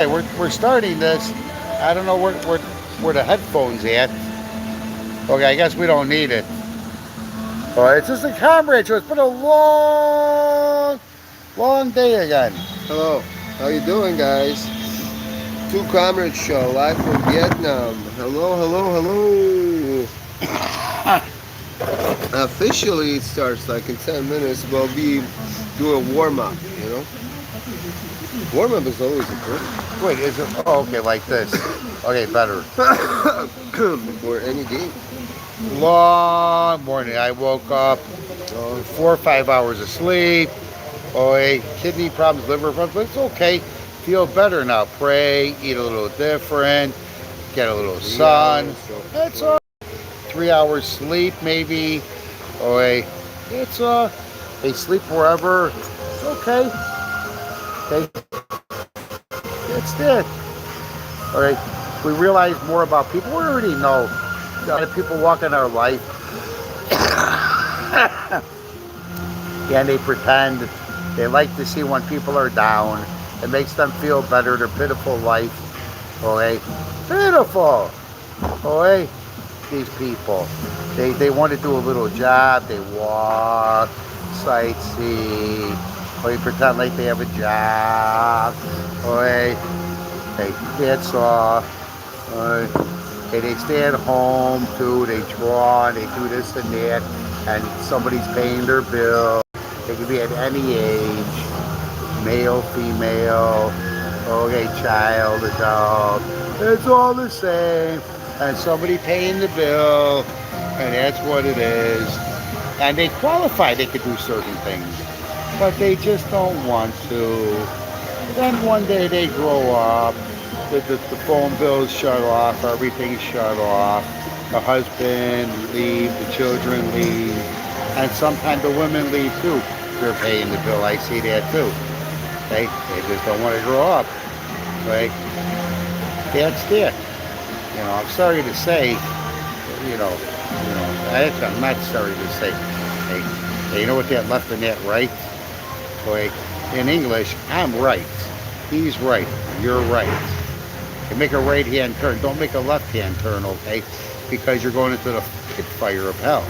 Hey, we're starting this. I don't know where the headphones at. Okay, I guess we don't need it. All right, it's just a comrade show. It's been a long day again. Hello, how you doing, guys? Two Comrades Show live from Vietnam. Hello. Officially, it starts like in 10 minutes. We'll be doing warm-up, you know? Warm-up is always important. Wait, is it? Oh, okay, like this. Okay, better. Before any game. Long morning. I woke up, 4 or 5 hours of sleep. Oh, hey, kidney problems, liver problems, but it's okay. Feel better now. Pray, eat a little different, get a little sun. That's all. 3 hours sleep, maybe. Oh, hey, it's they sleep wherever. It's okay. Okay, that's it. All right, we realize more about people. We already know. A lot of people walk in our life, and they pretend. They like to see when people are down. It makes them feel better. Their pitiful life. Oh, hey, pitiful. Oh, hey, these people. They want to do a little job. They walk, sightsee. Or they pretend like they have a job. Oh, hey, that's off. Hey, they stay at home too. They draw. They do this and that, and somebody's paying their bill. They can be at any age, male, female, okay, child, adult. It's all the same. And somebody paying the bill, and that's what it is. And they qualify, they could do certain things, but they just don't want to. Then one day they grow up, the phone bills shut off, everything's shut off. The husband leave, the children leave, and sometimes the women leave too. They're paying the bill. I see that too. They just don't want to grow up. Right? That's it. You know, I'm sorry to say. I'm not sorry to say. Hey, you know what that left and that right? Like in English, I'm right. He's right. You're right. You make a right-hand turn. Don't make a left-hand turn, okay? Because you're going into the pit fire of hell.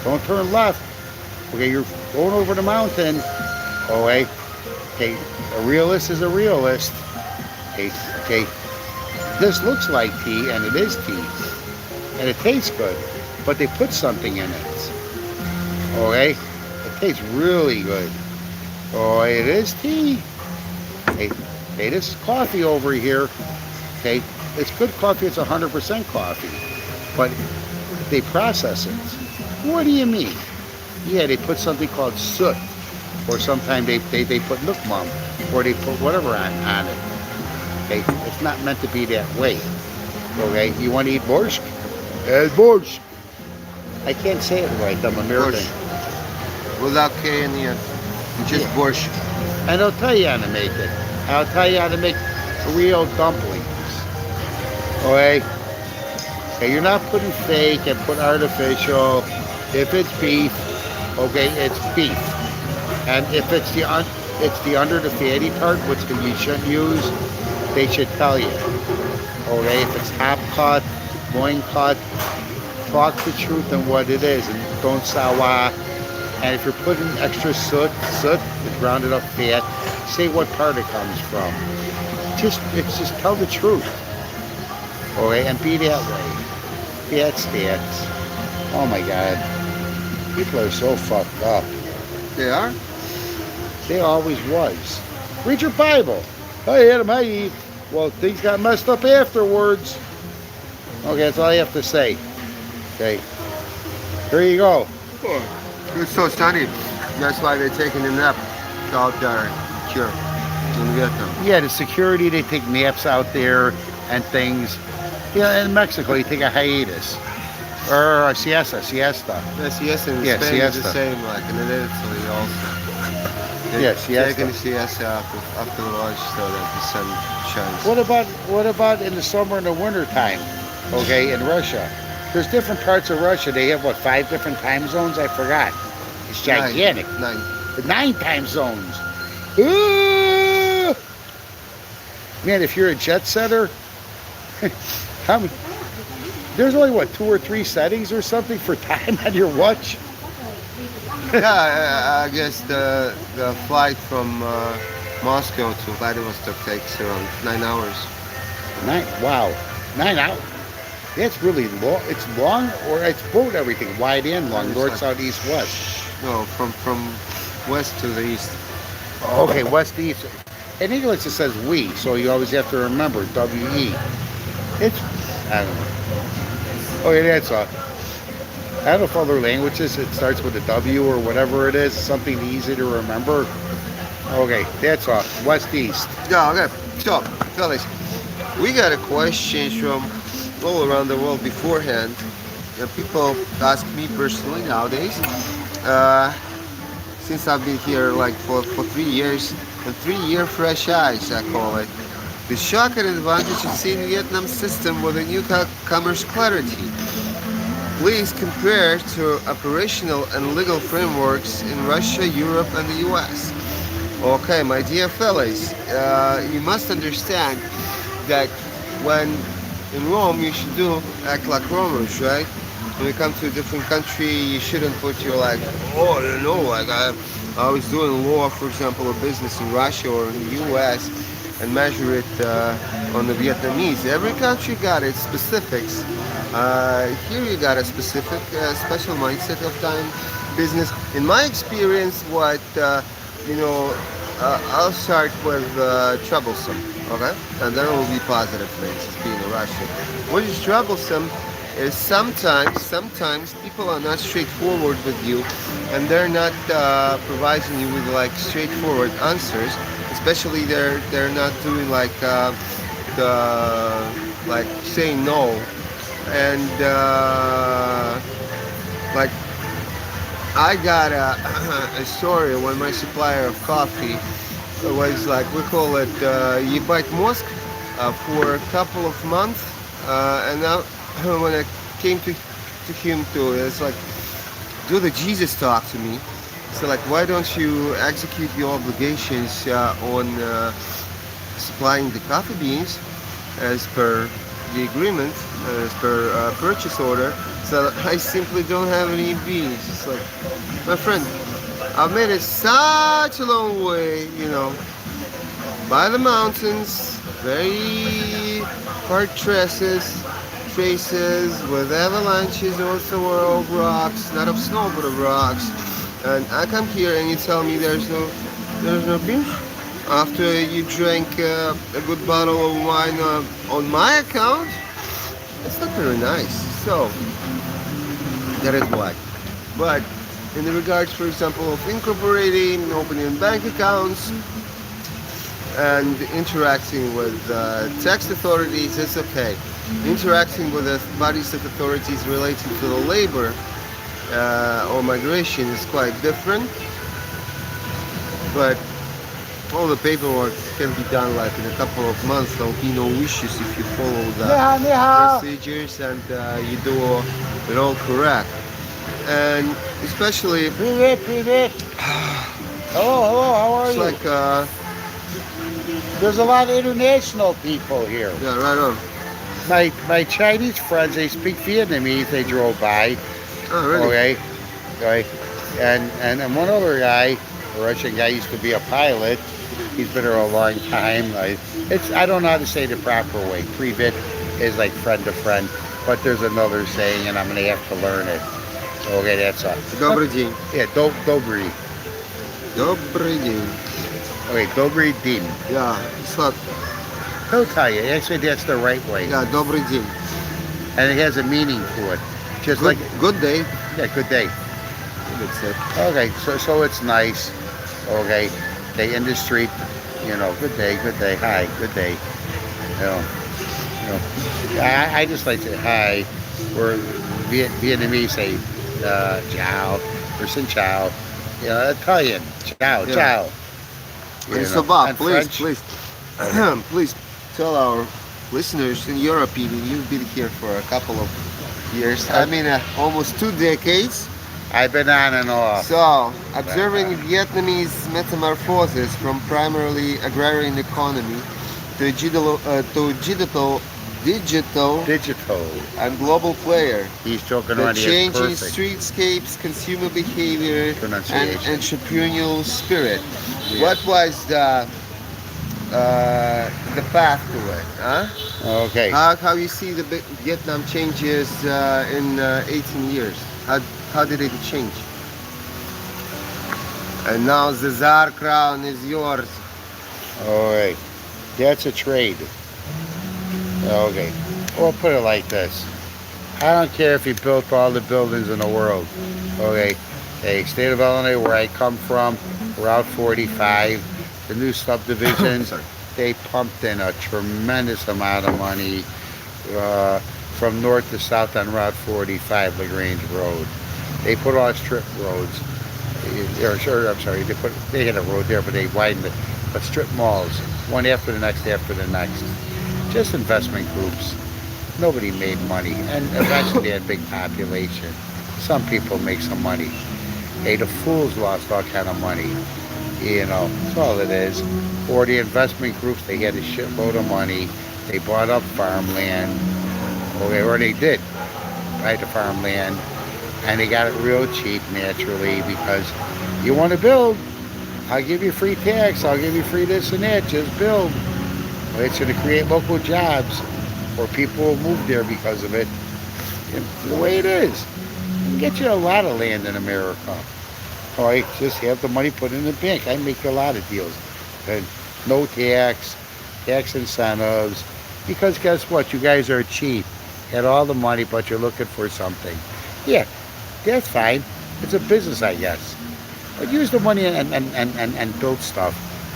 Don't turn left. Okay, you're going over the mountain. Oh, hey, a realist is a realist. Okay, this looks like tea, and it is tea. And it tastes good, but they put something in it. Okay, it tastes really good. Oh, it is tea. Hey, this is coffee over here. Okay, it's good coffee. It's 100% coffee, but they process it. What do you mean? Yeah, they put something called soot, or sometimes they put nook mum, or they put whatever on it. Okay, it's not meant to be that way. Okay, you want to eat borscht? It's borscht. I can't say it right. I'm American. Borscht. Without K in the end. Just borscht. And I'll tell you how to make it. I'll tell you how to make real dumplings. Okay? Okay, you're not putting fake and put artificial. If it's beef, okay, it's beef. And if it's the under the fatty part, which you shouldn't use, they should tell you. Okay, if it's half cut, loin cut, talk the truth and what it is, and don't sawa. And if you're putting extra soot, the grounded up fat, say what part it comes from. Just tell the truth. Okay, and be that way. That's that. Oh my God. People are so fucked up. They are? They always was. Read your Bible. Hey Adam, hey Eve. Well, things got messed up afterwards. Okay, that's all I have to say. Okay. Here you go. Oh, it's so sunny. That's why they're taking a nap out there here in Vietnam. Yeah, the security, they take naps out there and things. Yeah, in Mexico, you take a hiatus. Or a siesta. The siesta in Spain is the same, like in Italy also. Yeah, siesta. Taking a siesta after lunch so that the sun shines. What about in the summer and the winter time? Okay, in Russia. There's different parts of Russia. They have, 5 different time zones? I forgot. It's gigantic. 9. 9 time zones. Man, if you're a jet setter, how many? There's only what 2 or 3 settings or something for time on your watch. Yeah, I guess the flight from Moscow to Vladivostok takes around 9 hours. Wow, 9 hours. That's really long. It's long, or it's both everything, wide and long, It's north, like- south, east, west. No, from west to the east. Okay, west, east. In English it says we, so you always have to remember W-E. It's, I don't know. Okay, that's all. I don't know if other languages it starts with a W or whatever it is, something easy to remember. Okay, that's all. West, east. Yeah, okay. So, fellas, we got a questions from all around the world beforehand. People ask me personally nowadays. Since I've been here like for 3 years, and 3-year fresh eyes, I call it. The shock and advantage of seeing Vietnam system with a newcomer's clarity. Please compare to operational and legal frameworks in Russia, Europe, and the US. Okay, my dear fellas, you must understand that when in Rome you should act like Romans, right? When you come to a different country, you shouldn't put your like, oh, I don't know, like I was doing law, for example, or business in Russia or in the US, and measure it on the Vietnamese. Every country got its specifics. Here you got a specific, special mindset of time business. In my experience, what I'll start with troublesome, okay, and then it will be positive things. As being a Russian, what is troublesome is sometimes people are not straightforward with you, and they're not providing you with like straightforward answers. Especially they're not doing like like saying no, and like I got a story when my supplier of coffee was like, we call it ебать мозг, for a couple of months, and now when I came to him it's like, do the Jesus talk to me. So like, why don't you execute your obligations on supplying the coffee beans as per the agreement, as per purchase order? So I simply don't have any beans. It's like, my friend, I've made it such a long way, by the mountains, very hard traces with avalanches also of rocks, not of snow but of rocks. And I come here and you tell me there's no beef after you drank a good bottle of wine on my account. It's not very nice. So that is why. But in the regards, for example, of incorporating, opening bank accounts, and interacting with tax authorities, it's okay. Interacting with the bodies of authorities relating to the labor or migration is quite different, but all the paperwork can be done like in a couple of months. There'll be no issues if you follow the procedures and you do it all correct. And especially Привет. Hello, how are it's you? like There's a lot of international people here. yeah, right on. My Chinese friends, they speak Vietnamese, they drove by. Oh, really? Okay. And one other guy, a Russian guy, used to be a pilot. He's been here a long time. I don't know how to say the proper way. Privet is like friend to friend, but there's another saying, and I'm gonna have to learn it. Okay, that's all. Добрый день. Yeah, dobry. Добрый день. Okay, dobry din. Yeah, it's not. He'll tell you. Actually, that's the right way, Yeah, добрый день. and it has a meaning to it. Just Good, like good day. yeah, good day. That's it. Okay, so it's nice. Okay, they in the street, good day, hi, good day. I just like to say hi. Where Vietnamese say ciao or xin ciao. Italian ciao, Yeah. ciao. And so Bob, and please, French. please tell our listeners, in your opinion, you've been here for a couple of years. I mean, almost 2 decades. I've been on and off. So, observing Vietnamese metamorphosis from primarily agrarian economy digital and global player. He's joking The around. He is changing perfect streetscapes, consumer behavior, and pronunciation. entrepreneurial spirit. Yeah. What was the path to it? Huh? Okay. How you see the Vietnam changes in 18 years? How did it change? And now the Tsar crown is yours. All right. That's a trade. Okay. Well, put it like this. I don't care if you built all the buildings in the world. Okay. Hey, state of Illinois, where I come from, Route 45, the new subdivisions, Sorry. they pumped in a tremendous amount of money from north to south on Route 45, LaGrange Road. They put all strip roads. I'm sorry, they had a road there, but they widened it. But strip malls, one after the next after the next. Just investment groups. Nobody made money, and eventually they had big population. Some people make some money. Hey, the fools lost all kind of money. You know, that's all it is. Or the investment groups, they had a shitload of money. They bought up farmland. Okay, or they did buy the farmland, and they got it real cheap naturally because you want to build, I'll give you free tax, I'll give you free this and that, just build. Well, it's going to create local jobs, or people will move there because of it. It's the way it is. You can get you a lot of land in America. All right, just have the money put in the bank. I make a lot of deals. And no tax incentives, because guess what? You guys are cheap. Had all the money, but you're looking for something. Yeah, that's fine. It's a business, I guess. But use the money and build stuff,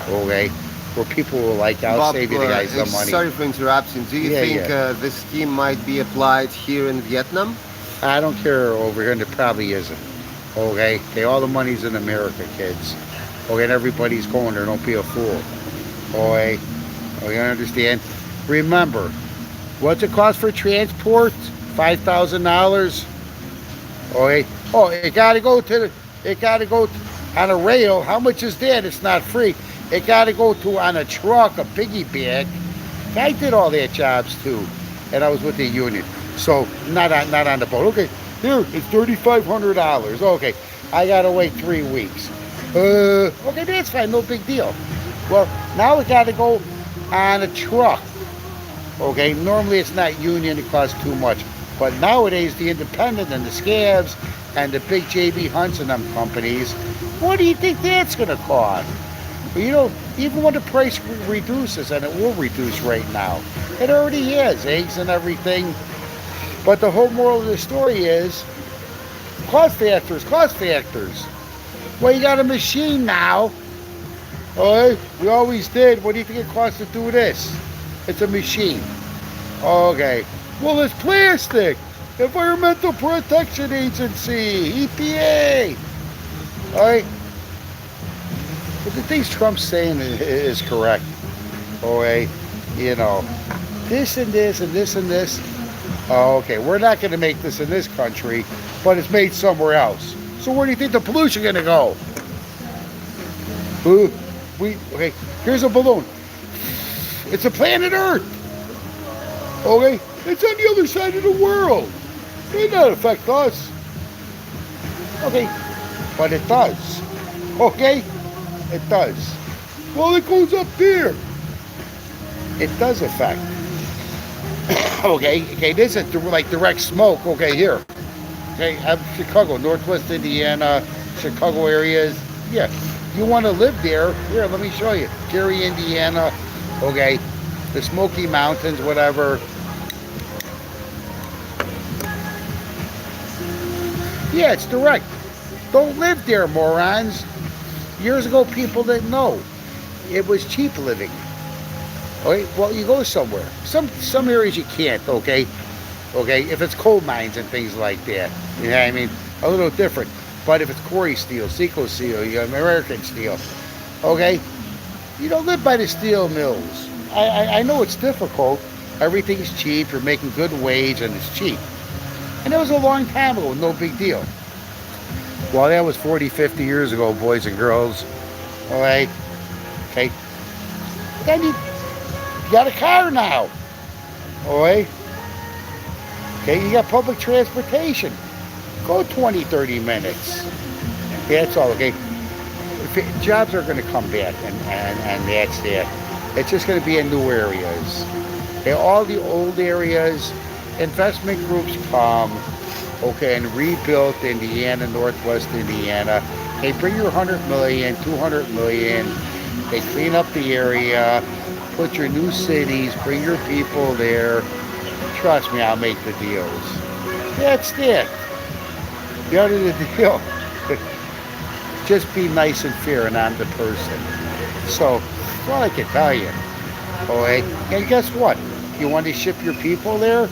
okay? Where people will like, I'll Bob, save you the guys some money. sorry for interruption. Do you think this scheme might be applied here in Vietnam? I don't care over here, and it probably isn't. Okay? Okay, all the money's in America, kids. Okay, and everybody's going there. Don't be a fool. Okay? Okay, understand? Remember, what's it cost for transport? $5,000. Okay? Oh, it gotta go on a rail. How much is that? It's not free. It gotta go to on a truck, a piggyback. I did all that jobs too, and I was with the union. So not on the boat. Okay, here it's $3,500. Okay, I gotta wait 3 weeks. Okay, that's fine, no big deal. Well, now it gotta go on a truck. Okay, normally it's not union, it costs too much. But nowadays the independent and the scabs and the big JB Hunts and them companies, what do you think that's gonna cost? You know, even when the price reduces, and it will reduce right now, it already is, eggs and everything. But the whole moral of the story is cost factors. Well, you got a machine now. Okay, we always did. What do you think it costs to do this? It's a machine. Okay. Well, it's plastic. Environmental Protection Agency, EPA. All right. But the things Trump's saying is correct. Okay. You know, this and this and this and this. Oh, okay, we're not going to make this in this country, but it's made somewhere else. So where do you think the pollution going to go? Okay, here's a balloon. It's a planet Earth. Okay, it's on the other side of the world. It doesn't affect us. Okay, but it does. Okay, it does. Well, it goes up there. It does affect. Okay, this is like direct smoke. Okay, here. Okay, I'm Chicago, Northwest Indiana, Chicago areas. Yeah, you want to live there? Here, let me show you. Gary, Indiana. Okay, the Smoky Mountains, whatever. Yeah, it's direct. Don't live there, morons. Years ago, people didn't know. It was cheap living. Okay, well, you go somewhere. Some areas you can't, okay? Okay, if it's coal mines and things like that, you know what I mean? A little different. But if it's quarry steel, Seco steel, you got American steel, okay? You don't live by the steel mills. I know it's difficult. Everything's cheap. You're making good wage and it's cheap. And that was a long time ago, no big deal. Well, that was 40, 50 years ago, boys and girls. All right? Okay? Then You got a car now. Okay? Okay, you got public transportation. Go 20, 30 minutes. That's all, okay? Jobs are going to come back, and that's that. It's just going to be in new areas. Okay, all the old areas, investment groups come, okay, and rebuilt Indiana, Northwest Indiana. They bring your 100 million, 200 million. They clean up the area, put your new cities, bring your people there. Trust me, I'll make the deals. That's it. The other the deal. Just be nice and fair, and I'm the person. So, that's all I can tell you. Okay? And guess what? You want to ship your people there?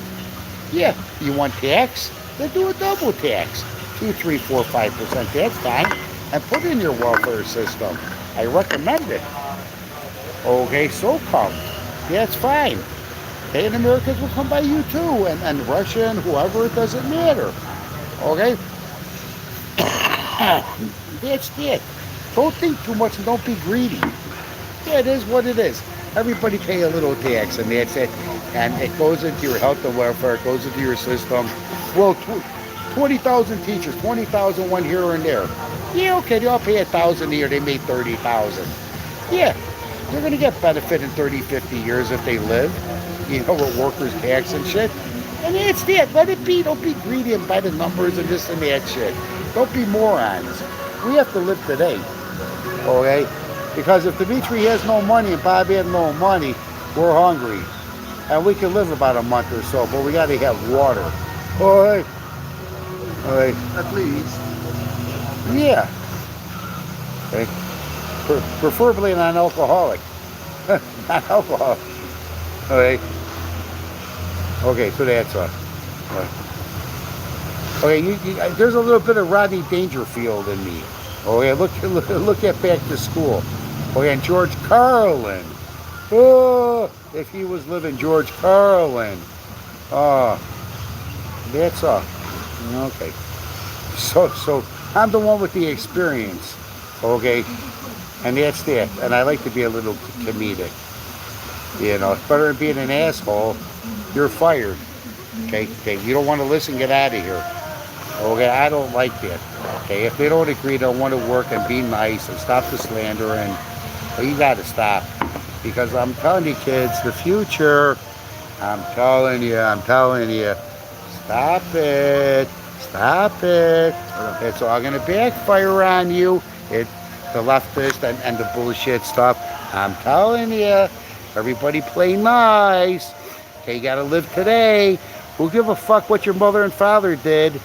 Yeah. You want tax? Then do a double tax. 2, 3, 4, 5%. That's fine. And put in your welfare system. I recommend it. Okay, so come. That's fine. Okay, and Americans will come by you too. And Russia and whoever, it doesn't matter. Okay? That's it. Don't think too much and don't be greedy. Yeah, it is what it is. Everybody pay a little tax, and that's it. And it goes into your health and welfare. It goes into your system. Well, 20,000 teachers, 20,000 one here and there. Yeah, okay, they all pay 1,000 a year. They made 30,000. Yeah, they're going to get benefit in 30, 50 years if they live, with workers' tax and shit. And that's it. Let it be. Don't be greedy and buy the numbers and this and that shit. Don't be morons. We have to live today, okay? Because if Dimitri has no money and Bob has no money, we're hungry. And we can live about a month or so, but we got to have water. All right? All right. At least. Yeah. Okay. Preferably non-alcoholic. Non-alcoholic. Okay. Okay, so that's all. Okay, there's a little bit of Rodney Dangerfield in me. Okay, look at Back to School. Okay, and George Carlin. Oh, if he was living, George Carlin. Oh, that's all. Okay. So I'm the one with the experience. Okay, and that's that. And I like to be a little comedic. It's better than being an asshole. You're fired. Okay, you don't want to listen, get out of here. Okay, I don't like that. Okay, if they don't agree, they want to work and be nice and stop the slander, and you got to stop. Because I'm telling you, kids, the future, I'm telling you, stop it. It's all going to backfire on you. The leftist and the bullshit stuff. I'm telling you, everybody play nice. Okay, you got to live today. Who give a fuck what your mother and father did?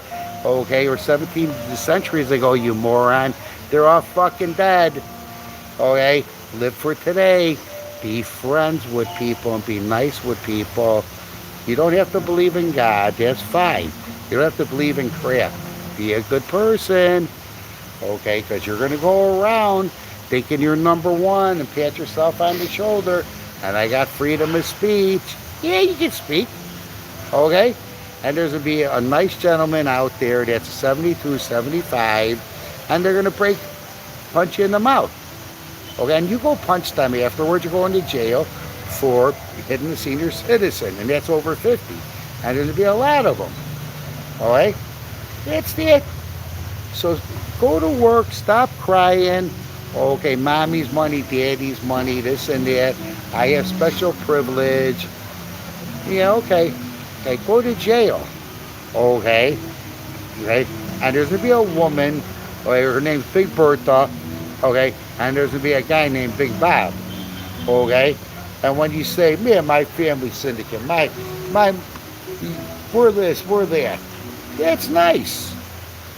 Okay, or 17 centuries ago, you moron. They're all fucking dead. Okay, live for today. Be friends with people and be nice with people. You don't have to believe in God. That's fine. You don't have to believe in crap. Be a good person. Okay, because you're going to go around thinking you're number one and pat yourself on the shoulder. And I got freedom of speech. Yeah, you can speak. Okay? And there's going to be a nice gentleman out there that's 72, 75, and they're going to punch you in the mouth. Okay, and you go punch them afterwards, you're going to jail for hitting a senior citizen, and that's over 50. And there's going to be a lot of them. All right? That's it. So go to work, stop crying. Okay, mommy's money, daddy's money, this and that. I have special privilege. Yeah, okay. Okay, go to jail. Okay. Okay. And there's going to be a woman, okay, her name's Big Bertha. Okay. And there's going to be a guy named Big Bob. Okay. And when you say, me and my family syndicate, we're this, we're that. That's nice.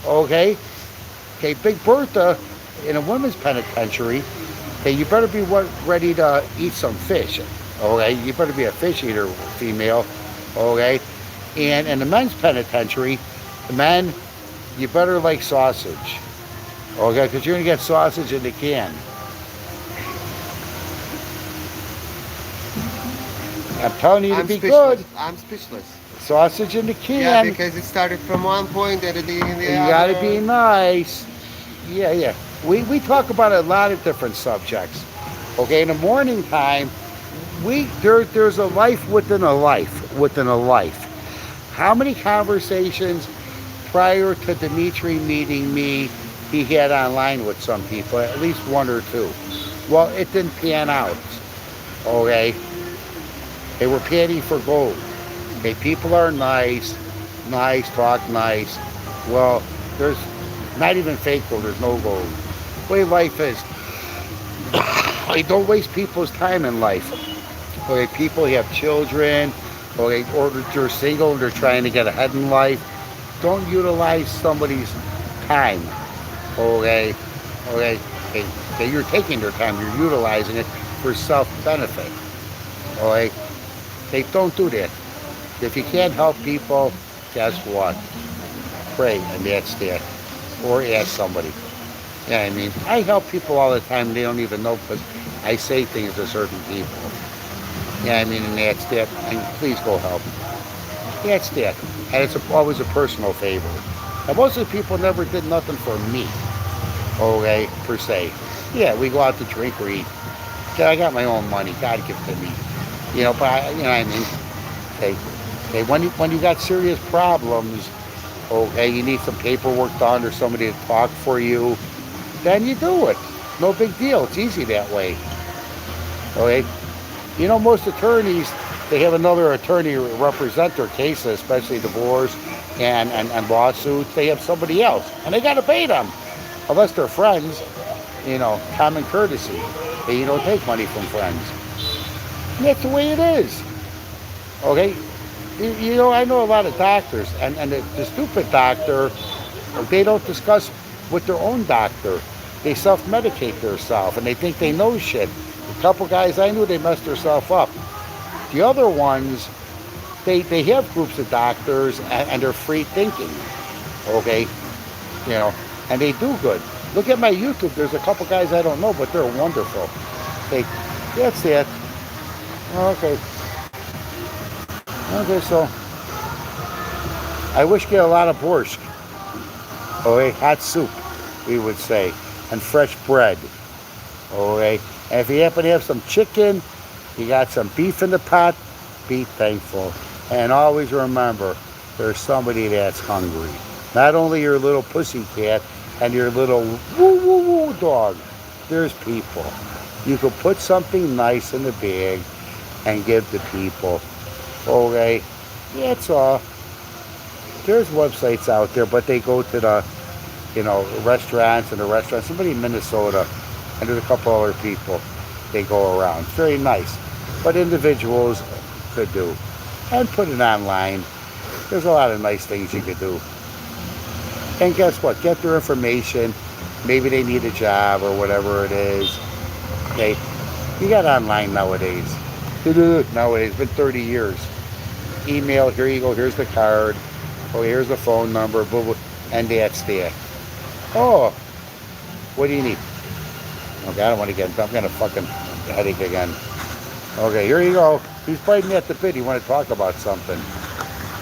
Okay. Okay, Big Bertha in a women's penitentiary, okay, you better be ready to eat some fish. Okay. You better be a fish eater, female. Okay, and in the men's penitentiary, the men, you better like sausage. Okay, because you're going to get sausage in the can. I'm telling you to be good. I'm speechless. Sausage in the can. Yeah, because it started from one point and ended in the other. You got to be nice. Yeah. We talk about a lot of different subjects. Okay, in the morning time, there's a life within a life within a life. How many conversations prior to Dimitri meeting me he had online with some people? At least one or two. Well, it didn't pan out. Okay, they were panning for gold. Okay, people are nice, talk nice. Well, there's not even fake gold. There's no gold. The way life is. Like, don't waste people's time in life. Okay, people have children, okay, or they're single and they're trying to get ahead in life. Don't utilize somebody's time. Okay, you're taking their time, you're utilizing it for self-benefit. Okay, don't do that. If you can't help people, guess what? Pray, and that's that. Or ask somebody. Yeah, I mean, I help people all the time, and they don't even know because I say things to certain people. Yeah, I mean, and that's that. And please go help. That's that. And it's always a personal favor. And most of the people never did nothing for me. Okay, per se. Yeah, we go out to drink or eat. Okay, I got my own money. God give it to me. You know, but you know what I mean. Okay. When you got serious problems, okay, you need some paperwork done or somebody to talk for you, then you do it. No big deal. It's easy that way. Okay. You know, most attorneys, they have another attorney represent their cases, especially divorce and lawsuits. They have somebody else, and they got to pay them, unless they're friends. You know, common courtesy. And you don't take money from friends. And that's the way it is. Okay. You know, I know a lot of doctors, and the stupid doctor, they don't discuss with their own doctor. They self-medicate themselves, and they think they know shit. A couple guys I knew, they messed themselves up. The other ones, they have groups of doctors, and they're free thinking. Okay, you know, and they do good. Look at my YouTube. There's a couple guys I don't know, but they're wonderful. That's it. Okay. Okay, so I wish you get a lot of borscht. Okay, hot soup, we would say, and fresh bread. Okay, and if you happen to have some chicken, you got some beef in the pot, be thankful. And always remember, there's somebody that's hungry. Not only your little pussy cat and your little woo-woo-woo dog. There's people. You could put something nice in the bag and give to people. Okay, that's all. There's websites out there, but they go to the, you know, restaurants and the restaurants. Somebody in Minnesota, and there's a couple other people. They go around. It's very nice, but individuals could do, and put it online. There's a lot of nice things you could do. And guess what? Get their information. Maybe they need a job or whatever it is. Okay, you got online nowadays. Nowadays, it's been 30 years. Email, here you go, here's the card. Oh, here's the phone number, blah, blah, and that's that. Oh, what do you need? Okay, I don't want to get, I'm going to fucking headache again. Okay, here you go. He's biting at the bit. You want to talk about something?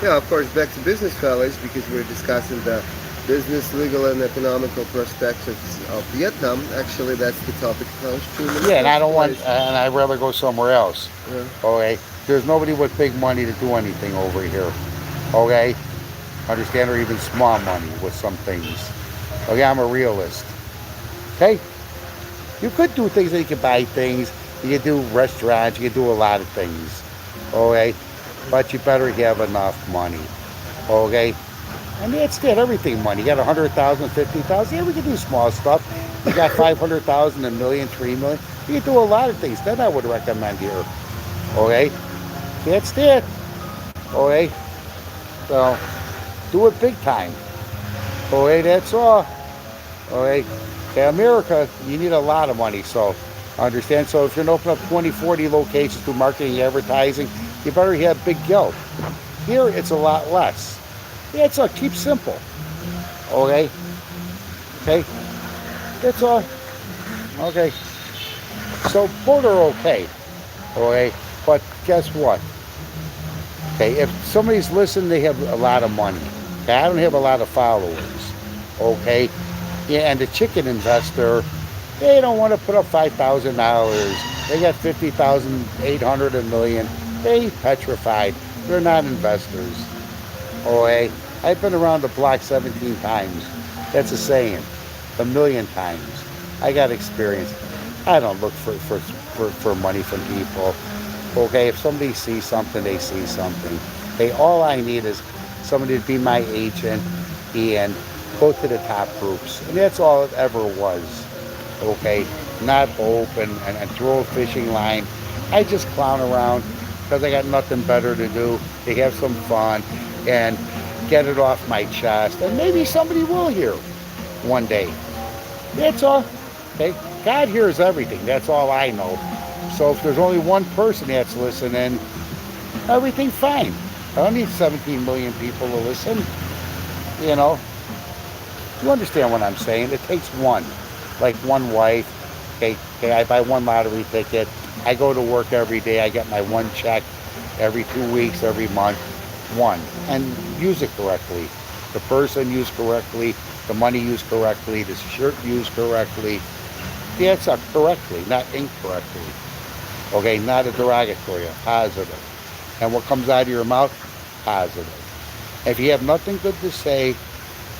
Yeah, of course, back to business, fellas, because we're discussing the business, legal, and economical perspectives of Vietnam. Actually, that's the topic. Yeah, and I don't want, and I'd rather go somewhere else. Yeah. Okay, there's nobody with big money to do anything over here. Okay, understand, or even small money with some things. Okay, I'm a realist. Okay, you could do things. You could buy things. You could do restaurants. You could do a lot of things. Okay, but you better have enough money. Okay. And that's it, everything money. You got 100,000, 50,000. Yeah, we can do small stuff. You got 500,000, a million, 3 million. You can do a lot of things. Then I would recommend here. Okay? That's it. Okay? So, do it big time. Okay, that's all. Okay? Okay, America, you need a lot of money. So, understand? So, if you're going to open up 20, 40 locations, do marketing, advertising, you better have big guild. Here, it's a lot less. Yeah, it's all, keep simple. Okay? Okay? That's all. Okay. So both are okay. Okay? But guess what? Okay, if somebody's listening, they have a lot of money. Okay, I don't have a lot of followers. Okay? Yeah, and the chicken investor, They don't want to put up $5,000. They got 50,000, 800, a million. They petrified. They're not investors. Okay? I've been around the block 17 times. That's a saying. A million times. I got experience. I don't look for money from people. Okay, if somebody sees something, they see something. Hey, all I need is somebody to be my agent and go to the top groups. And that's all it ever was. Okay, not open and throw a fishing line. I just clown around because I got nothing better to do. To have some fun and get it off my chest. And maybe somebody will hear one day. That's all. Okay, God hears everything. That's all I know. So if there's only one person that's listening, everything's fine. I don't need 17 million people to listen. You know, you understand what I'm saying? It takes one, like one wife. Okay, I buy one lottery ticket. I go to work every day. I get my one check every 2 weeks, every month. One, and use it correctly. The person used correctly, the money used correctly, the shirt used correctly. That's correctly, not incorrectly. Okay, not a derogatory, a positive. And what comes out of your mouth, positive. If you have nothing good to say,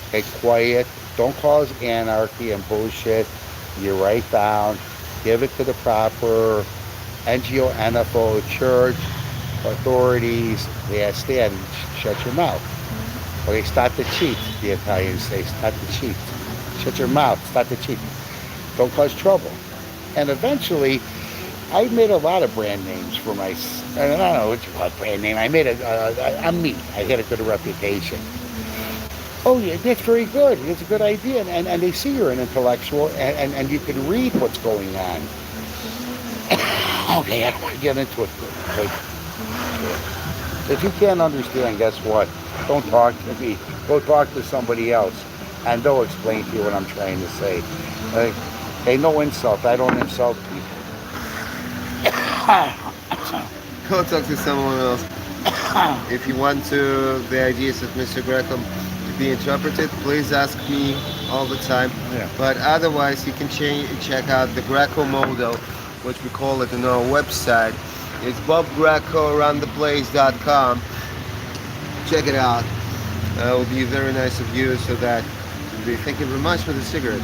stay quiet. Don't cause anarchy and bullshit. You write down, give it to the proper NGO, NFO, church, authorities. They stand, shut your mouth. Okay, start to cheat, the Italians say, start to cheat. Shut your mouth, start to cheat. Don't cause trouble. And eventually, I made a lot of brand names for my, I don't know what you call it, brand name. I made I'm me. I had a good reputation. Oh yeah, that's very good. It's a good idea. And they see you're an intellectual and you can read what's going on. Okay, I don't want to get into it. If you can't understand, guess what? Don't talk to me. Go talk to somebody else. And they'll explain to you what I'm trying to say. Hey, no insult. I don't insult people. Go talk to someone else. If you want the ideas of Mr. Greco to be interpreted, please ask me all the time. Yeah. But otherwise, you can check out the Greco model, which we call it on our website. It's bobgrecoaroundtheplace.com. Check it out. It will be very nice of you, so that thank you very much for the cigarette.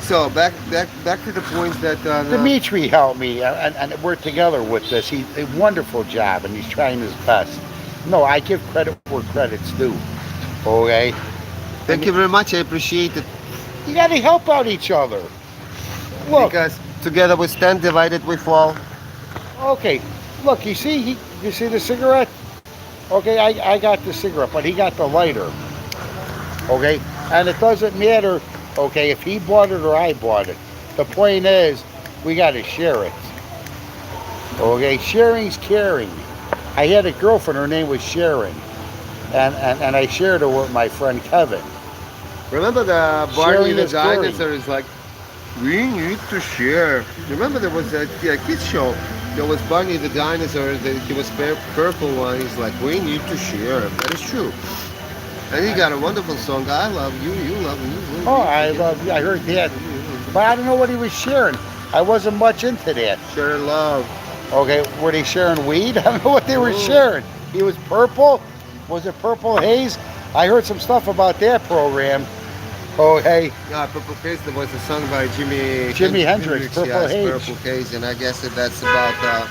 So back to the point that Dimitri helped me, and we're together with this. He a wonderful job, and he's trying his best. No, I give credit where credit's due. Okay. Thank you very much. I appreciate it. You got to help out each other. Look. Because together we stand, divided we fall. Okay. Look, you see the cigarette? Okay, I got the cigarette, but he got the lighter. Okay, and it doesn't matter. Okay, if he bought it or I bought it. The point is, we got to share it. Okay, sharing's caring. I had a girlfriend, her name was Sharon. And I shared her with my friend Kevin. Remember the Barney the dinosaur caring. is like, we need to share. Remember there was a kids show. There was Barney the dinosaur. He was purple one. He's like, we need to share. That is true. And he got a wonderful song. I love you. You love me. Oh, I love you. I heard that. But I don't know what he was sharing. I wasn't much into that. Share love. Okay, were they sharing weed? I don't know what they were sharing. He was purple. Was it Purple Haze? I heard some stuff about that program. Oh, hey. Yeah, Purple Haze. There was a song by Jimi Hendrix, Purple yes, Haze. Purple Haze, and I guess that's about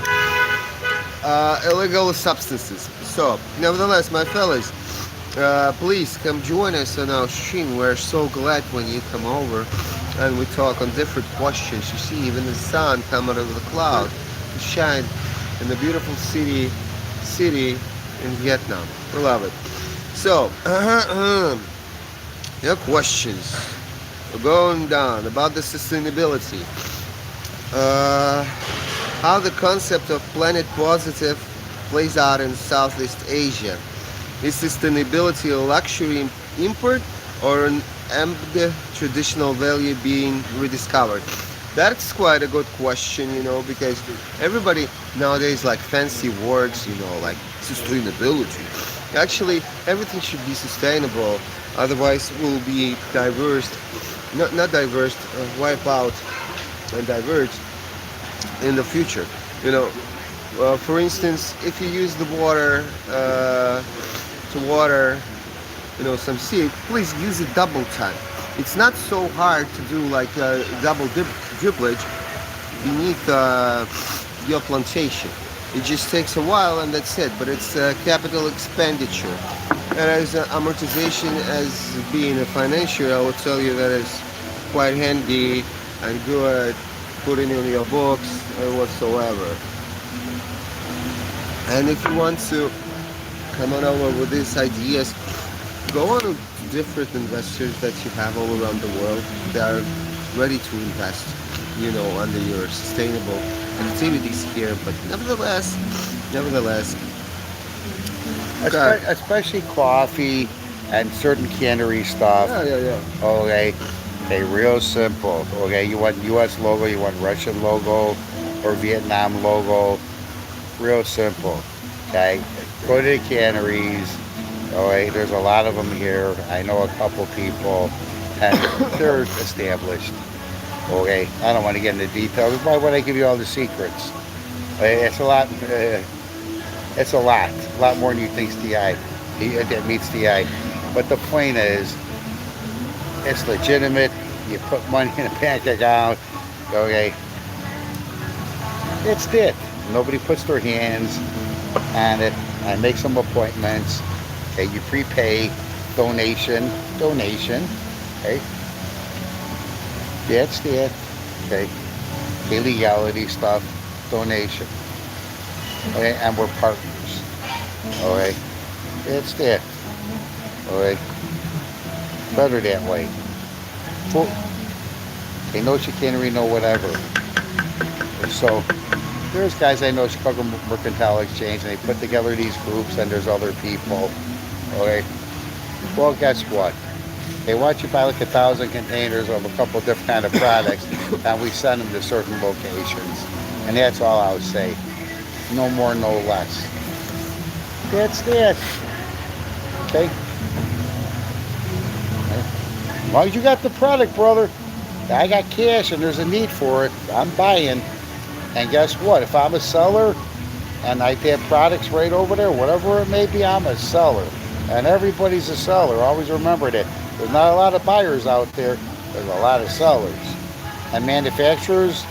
illegal substances. So, nevertheless, my fellas, please come join us on our stream. We're so glad when you come over and we talk on different questions. You see, even the sun come out of the cloud to shine in the beautiful city in Vietnam. We love it. So, your questions are going down about the sustainability. How the concept of planet positive plays out in Southeast Asia. Is sustainability a luxury import or an embedded traditional value being rediscovered? That's quite a good question, because everybody nowadays like fancy words, like sustainability. Actually, everything should be sustainable, otherwise we'll be diverse, not diverse, wipe out and diverge in the future. You know, for instance, if you use the water to water, you know, some seed, please use it double time. It's not so hard to do like a double dribblage beneath your plantation. It just takes a while and that's it, but it's a capital expenditure. And as amortization as being a financier, I will tell you that is quite handy and good, putting in your books and whatsoever. And if you want to come on over with these ideas, go on to different investors that you have all around the world that are ready to invest, you know, under your sustainable activities here. But nevertheless, okay. Especially coffee and certain cannery stuff. Yeah. Okay, real simple. Okay, you want U.S. logo, you want Russian logo, or Vietnam logo. Real simple. Okay, go to the canneries. Okay, there's a lot of them here. I know a couple people, and they're established. Okay, I don't want to get into details. Why would I give you all the secrets? It's a lot. It's a lot more than you think's the eye. That meets the eye. But the point is, it's legitimate. You put money in a bank account. Okay, it's it. Nobody puts their hands on it. I make some appointments. Okay, you prepay, donation. Okay, that's it. Okay, illegality stuff, donation. Okay, and we're partners. Okay, it's that. Okay, better that way. Okay, no chicanery, no whatever. So there's guys I know, Chicago Mercantile Exchange, and they put together these groups, and there's other people. Okay, well, guess what? They want you to buy like 1,000 containers of a couple different kind of products, and we send them to certain locations. And that's all I would say. No more, no less. That's it. Okay? As long as you got the product, brother. I got cash and there's a need for it. I'm buying. And guess what? If I'm a seller and I have products right over there, whatever it may be, I'm a seller. And everybody's a seller. Always remember that. There's not a lot of buyers out there. There's a lot of sellers. And manufacturers,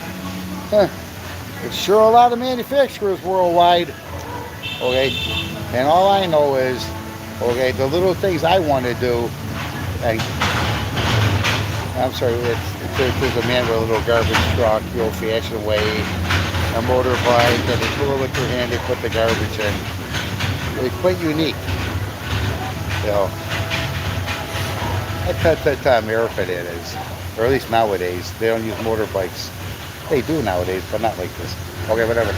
there's sure a lot of manufacturers worldwide. Okay? And all I know is, okay, the little things I want to do, and I'm sorry, there's a man with a little garbage truck, the old-fashioned way, a motorbike, and they pull it with their hand, they put the garbage in. They're quite unique. You know, that's America, that is. Or at least nowadays. They don't use motorbikes. They do nowadays, but not like this. Okay, whatever.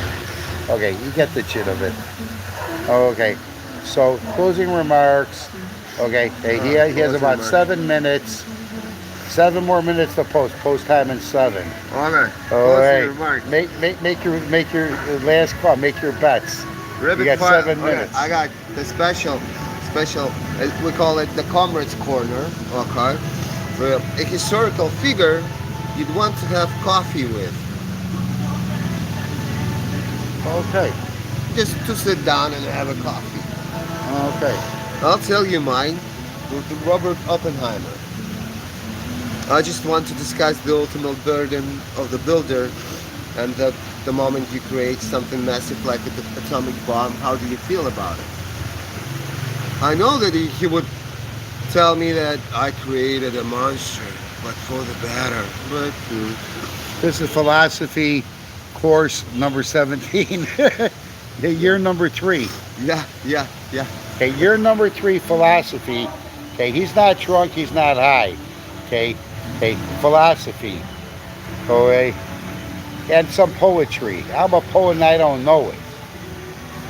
Okay, you get the gist of it. Okay, so closing remarks. Okay, he has about 7 minutes. 7 more minutes to post. Post time in 7. All right. All right. Make your last call. Make your bets. You got 7 minutes. I got the special. We call it the comrades corner. Okay. A historical figure you'd want to have coffee with. Okay. Just to sit down and have a coffee. Okay. I'll tell you mine with Robert Oppenheimer. I just want to discuss the ultimate burden of the builder, and that the moment you create something massive like an atomic bomb, how do you feel about it? I know that he would tell me that I created a monster, but for the better. But this is philosophy course number 17. Year number 3. Yeah. Okay, year number 3, philosophy. Okay, he's not drunk, he's not high. Okay, philosophy. Okay, and some poetry. I'm a poet and I don't know it.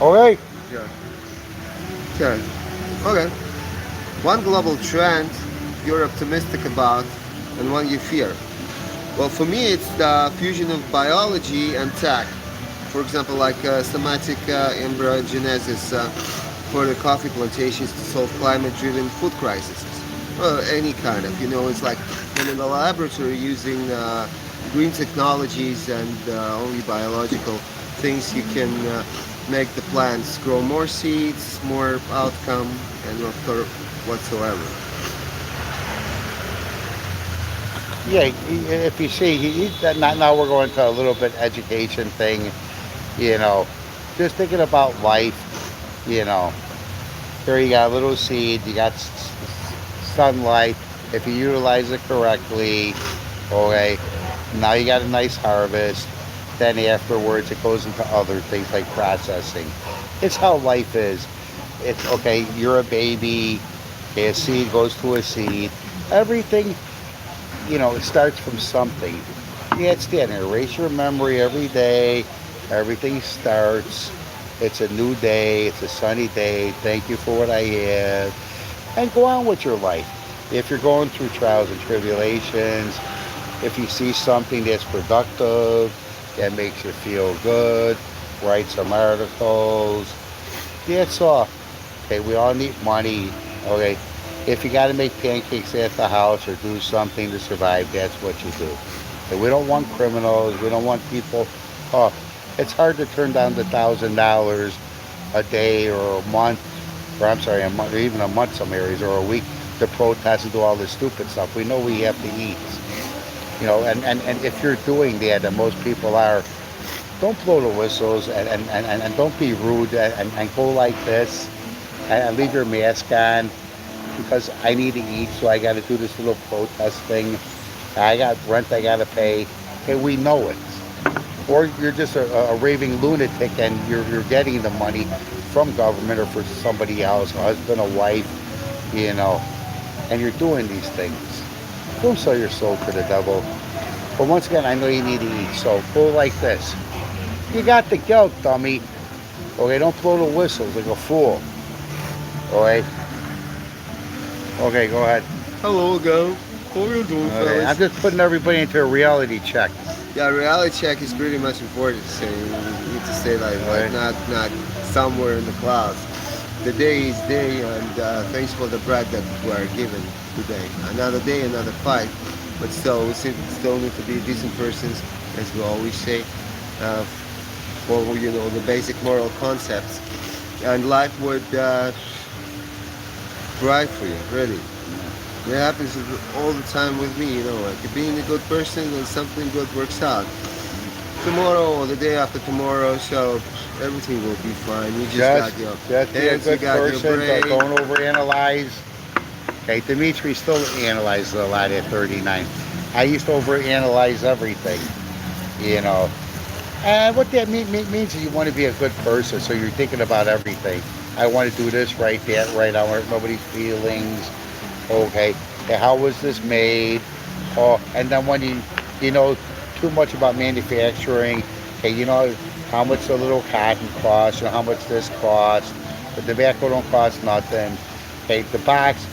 Okay? Yeah. Okay. One global trend you're optimistic about and one you fear. Well, for me, it's the fusion of biology and tech. For example, like somatic embryogenesis for the coffee plantations to solve climate-driven food crises. Well, any kind of, it's like when in the laboratory using green technologies and only biological things, you can make the plants grow more seeds, more outcome, and whatsoever. Yeah, if you see, now we're going to a little bit education thing, you know, just thinking about life, you know. Here you got a little seed, you got sunlight. If you utilize it correctly, okay, now you got a nice harvest. Then afterwards, it goes into other things like processing. It's how life is. It's okay. You're a baby. Okay, a seed goes to a seed. Everything, you know, it starts from something. Yeah, it's that. Erase your memory every day. Everything starts. It's a new day. It's a sunny day. Thank you for what I have. And go on with your life. If you're going through trials and tribulations, if you see something that's productive, that makes you feel good, write some articles. That's all. Okay, we all need money. Okay, if you got to make pancakes at the house or do something to survive, that's what you do. Okay, we don't want criminals. We don't want people. Oh, it's hard to turn down the $1,000 a day or a month, or I'm sorry, a month, or even a month some areas, or a week to protest and do all this stupid stuff. We know we have to eat. You know, and if you're doing that, and most people are, don't blow the whistles and don't be rude and go like this and leave your mask on because I need to eat, so I got to do this little protest thing. I got rent I got to pay. Okay, we know it. Or you're just a raving lunatic and you're getting the money from government or for somebody else, a husband, a wife, you know, and you're doing these things. Don't sell your soul to the devil. But once again, I know you need to eat, so go like this. You got the guilt, dummy. Okay, don't blow the whistles like a fool. Okay? Okay, go ahead. Hello again. How are you doing, Okay, fellas? I'm just putting everybody into a reality check. Yeah, reality check is pretty much important. So you need to stay like Right. not somewhere in the clouds. The day is day, and thanks for the bread that we are given today. Another day, another fight, but still, we still need to be decent persons, as we always say, for the basic moral concepts, and life would thrive for you, really. It happens all the time with me, like being a good person and something good works out. Tomorrow or the day after tomorrow, so everything will be fine. You just got your Just be a heads, you good got your person, brain. don't overanalyze. Okay, Dimitri still analyzes a lot at 39. I used to overanalyze everything, you know. And what that means is you want to be a good person, so you're thinking about everything. I want to do this right, that right, I want to hurt nobody's feelings. Okay, hey, how was this made? Oh, and then when you know too much about manufacturing, okay, you know how much a little cotton costs, how much this costs. The tobacco don't cost nothing. Okay, the box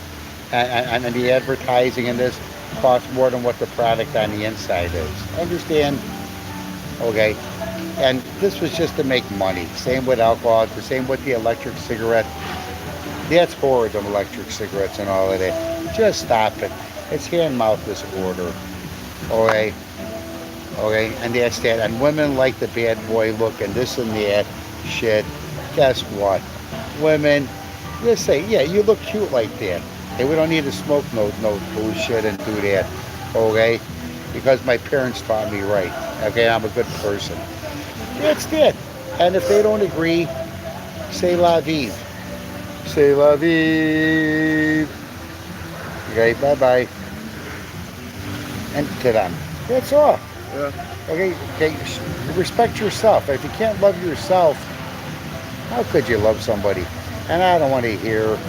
and the advertising and this costs more than what the product on the inside is. Understand? Okay, and this was just to make money. Same with alcohol, the same with the electric cigarette. That's horrid, them electric cigarettes and all of that. Just stop it. It's hand-mouth disorder. Okay? Okay? And that's that. And women like the bad boy look and this and that shit. Guess what? Women, just say, yeah, you look cute like that. Hey, we don't need to smoke no bullshit and do that. Okay? Because my parents taught me right. Okay? I'm a good person. That's it. And if they don't agree, say la vie. Say la vie. Okay, bye-bye. And to them. That's all. Yeah. Okay, respect yourself. If you can't love yourself, how could you love somebody? And I don't want to hear,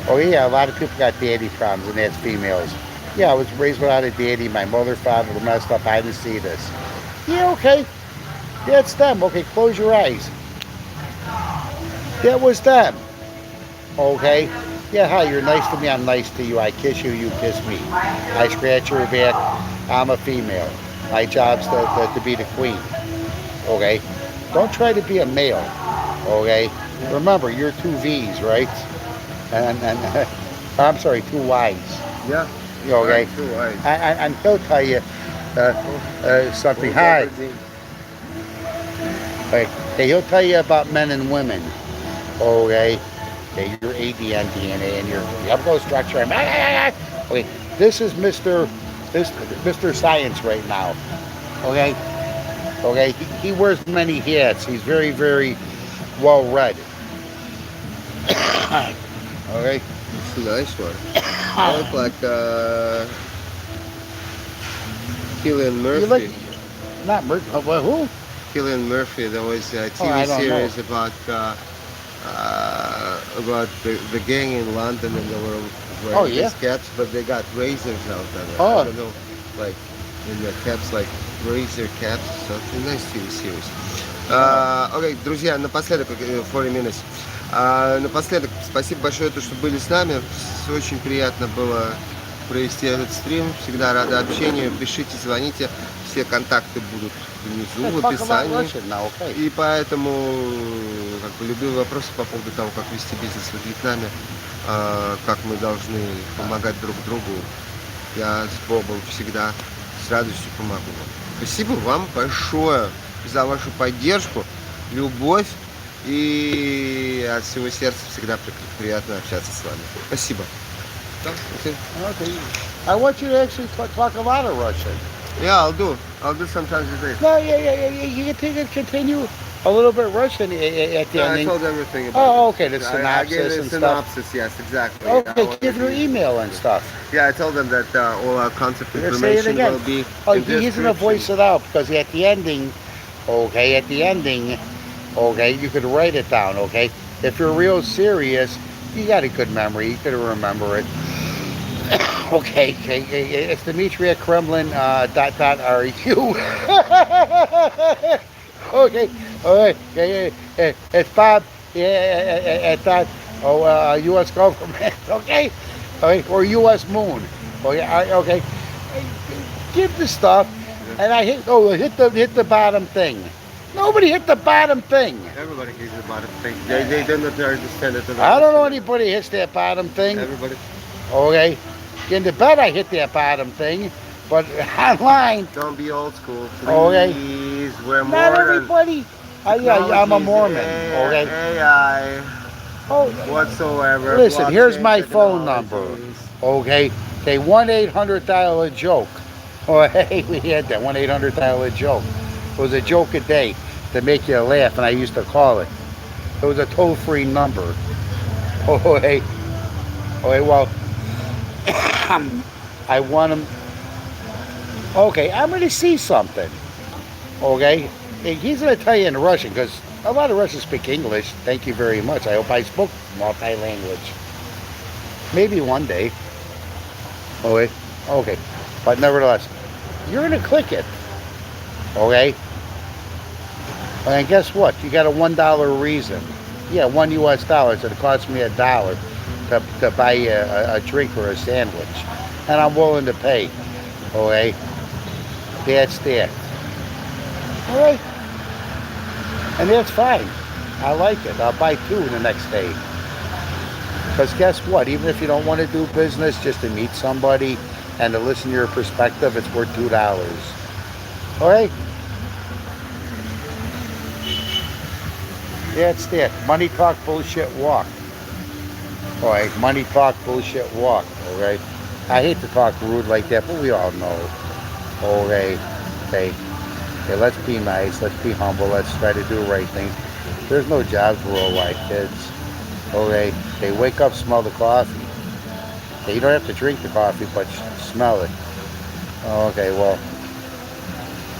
oh yeah, a lot of people got daddy problems, and that's females. Yeah, I was raised without a daddy. My mother, father were messed up. I didn't see this. Yeah, okay. That's them. Okay, close your eyes. That was them. Okay? Yeah, hi, you're nice to me, I'm nice to you. I kiss you, you kiss me. I scratch your back, I'm a female. My job's to be the queen. Okay? Don't try to be a male. Okay? Remember, you're two V's, right? And I'm sorry, two Y's. Yeah. Okay? Right, too, right. And he'll tell you, something. Hi. Okay. Hey, he'll tell you about men and women. Okay. Okay, your ADN DNA and your upload structure. Okay, this is Mr. Science right now. Okay. Okay. He wears many hats. He's very, very well read. Okay. It's a nice one. I look like Cillian Murphy. Not Murphy. Who? Cillian Murphy. There was a Oh, I TV don't series about the gang in London, and they were wearing these caps, but they got razors out of it. Oh. I don't know, like in the caps, like razor caps or something. Nice TV series. Окей, друзья, напоследок, 40 minutes. Напоследок, спасибо большое, что были с нами. Очень приятно было провести этот стрим. Всегда рада общению. Пишите, звоните. Все контакты будут внизу в описании. И поэтому как бы, любые вопросы по поводу того, как вести бизнес в Вьетнаме, как мы должны помогать друг другу, я с Бобом всегда с радостью помогу вам. Спасибо вам большое за вашу поддержку, любовь, и от всего сердца всегда приятно общаться с вами. Спасибо. Okay. I want you to actually talk a lot of Russian. Yeah, I'll do sometimes a day. No, yeah. You can continue a little bit Russian at the ending. I told everything about it. Oh, okay, the synopsis I gave and synopsis, stuff. yes, exactly. Okay, give your email and stuff. Yeah, I told them that all our contact Say it information again. will be Oh, in the he's gonna voice it out because at the ending, okay, you could write it down, okay? If you're real serious, you got a good memory, you could remember it. Okay, it's Dimitri at Kremlin.ru. Okay, it's Bob at U.S. government, okay? Or U.S. moon, okay. Give the stuff, and I hit the bottom thing. Nobody hit the bottom thing. Everybody hits the bottom thing. They don't understand it. I don't know anybody hits that bottom thing. Everybody. Okay. In the bed I hit that bottom thing, but online. Don't be old school. Please. Okay. We're Not modern. Everybody. I'm a Mormon. Okay. AI. Whatsoever. Listen, here's my phone number. Okay. 1-800 dial a joke. Oh, hey, we had that 1-800 dial a joke. It was a joke a day to make you laugh, and I used to call it. It was a toll-free number. Oh, hey. Well, I want him. Okay, I'm going to see something. Okay, he's going to tell you in Russian because a lot of Russians speak English. Thank you very much. I hope I spoke multi-language. Maybe one day. Okay, but nevertheless, you're going to click it. Okay, and guess what? You got a $1 reason. Yeah, $1 US. It cost me $1 to buy a drink or a sandwich, and I'm willing to pay. Okay, that's that. All right, and that's fine. I like it. I'll buy 2 the next day. Because guess what? Even if you don't want to do business, just to meet somebody and to listen to your perspective, it's worth $2. All right. That's that. Money talk, bullshit walk. All right, money talk, bullshit walk. All right, I hate to talk rude like that, but we all know. Okay, let's be nice, let's be humble, let's try to do the right thing. There's no jobs worldwide, kids. Okay, wake up, smell the coffee. Okay, you don't have to drink the coffee, but smell it. Okay, well,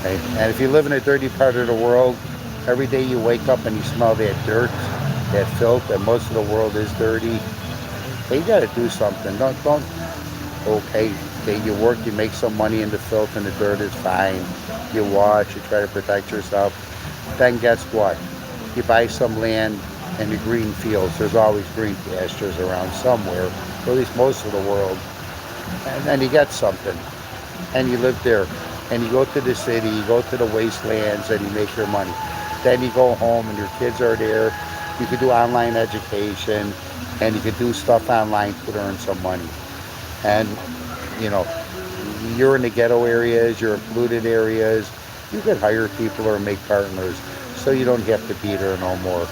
okay. And if you live in a dirty part of the world, every day you wake up and you smell that dirt, that filth, and most of the world is dirty. You got to do something. Don't. Okay, you work, you make some money in the filth and the dirt is fine. You wash, you try to protect yourself. Then guess what? You buy some land in the green fields. There's always green pastures around somewhere, or at least most of the world. And then you get something, and you live there. And you go to the city, you go to the wastelands, and you make your money. Then you go home, and your kids are there. You can do online education, and you can do stuff online to earn some money. And, you're in the ghetto areas, you're in polluted areas, you could hire people or make partners so you don't have to beat her no more.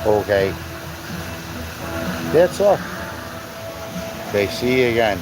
Okay? That's all. Okay, see you again.